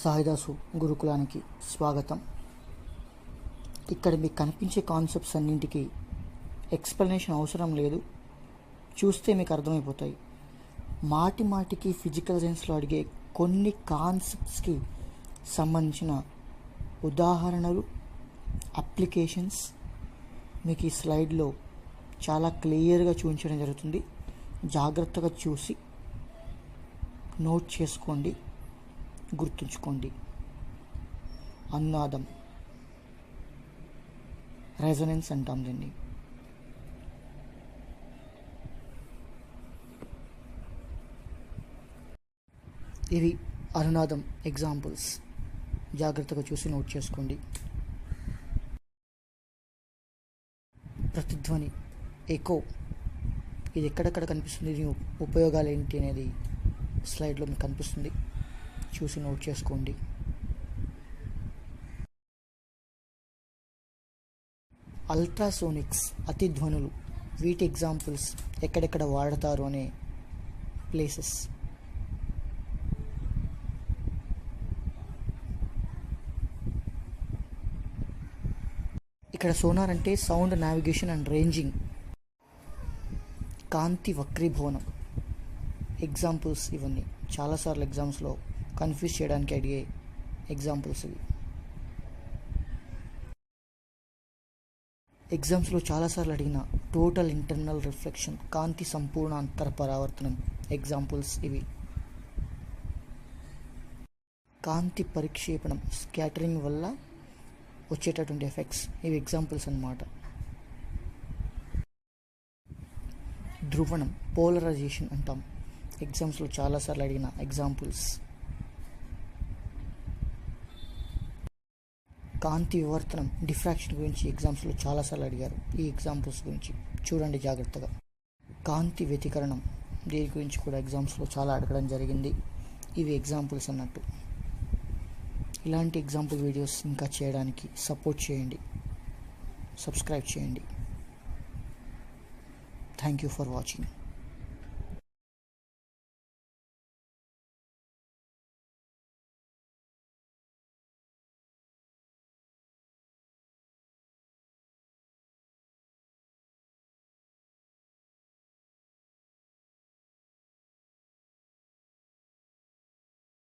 సాయిదాసు గురుకులానికి స్వాగతం. ఇక్కడ మీకు కనిపించే కాన్సెప్ట్స్ అన్నింటికి ఎక్స్ప్లెనేషన్ అవసరం లేదు, చూస్తే మీకు అర్థమైపోతాయి. మాటి మాటికి ఫిజికల్ సైన్స్లో అడిగే కొన్ని కాన్సెప్ట్స్కి సంబంధించిన ఉదాహరణలు, అప్లికేషన్స్ మీకు ఈ స్లైడ్లో చాలా క్లియర్గా చూపించడం జరుగుతుంది. జాగ్రత్తగా చూసి నోట్ చేసుకోండి, గుర్తుంచుకోండి. అనునాదం, రెజొనెన్స్ అంటాం దీన్ని. ఇవి అనునాదం ఎగ్జాంపుల్స్, జాగ్రత్తగా చూసి నోట్ చేసుకోండి. ప్రతిధ్వని, ఎకో, ఇది ఎక్కడెక్కడ కనిపిస్తుంది, దీని ఉపయోగాలు ఏంటి అనేది స్లైడ్లో మీకు కనిపిస్తుంది, చూసి నోట్ చేసుకోండి. అల్ట్రాసోనిక్స్, అతిధ్వనులు, వీటి ఎగ్జాంపుల్స్, ఎక్కడెక్కడ వాడతారు అనే ప్లేసెస్. ఇక్కడ సోనార్ అంటే సౌండ్ నావిగేషన్ అండ్ రేంజింగ్. కాంతి వక్రీభవనం ఎగ్జాంపుల్స్ ఇవన్నీ. చాలాసార్లు ఎగ్జామ్స్లో కన్ఫ్యూజ్ చేయడానికి అడిగే ఎగ్జాంపుల్స్ ఇవి. ఎగ్జామ్స్లో చాలాసార్లు అడిగిన టోటల్ ఇంటర్నల్ రిఫ్లెక్షన్, కాంతి సంపూర్ణ అంతర పరావర్తనం ఎగ్జాంపుల్స్ ఇవి. కాంతి పరిక్షేపణం, స్కాటరింగ్ వల్ల వచ్చేటటువంటి ఎఫెక్ట్స్, ఇవి ఎగ్జాంపుల్స్ అన్నమాట. ధ్రువణం, పోలరైజేషన్ అంటాం, ఎగ్జామ్స్లో చాలాసార్లు అడిగిన ఎగ్జాంపుల్స్. కాంతి వివర్తనం, డిఫ్రాక్షన్ గురించి ఎగ్జామ్స్లో చాలాసార్లు అడిగారు. ఈ ఎగ్జాంపుల్స్ గురించి చూడండి జాగ్రత్తగా. కాంతి వ్యతికరణం, దీని గురించి కూడా ఎగ్జామ్స్లో చాలా అడగడం జరిగింది. ఇవి ఎగ్జాంపుల్స్ అన్నట్టు. ఇలాంటి ఎగ్జాంపుల్ వీడియోస్ ఇంకా చేయడానికి సపోర్ట్ చేయండి, సబ్స్క్రైబ్ చేయండి. Thank you for watching.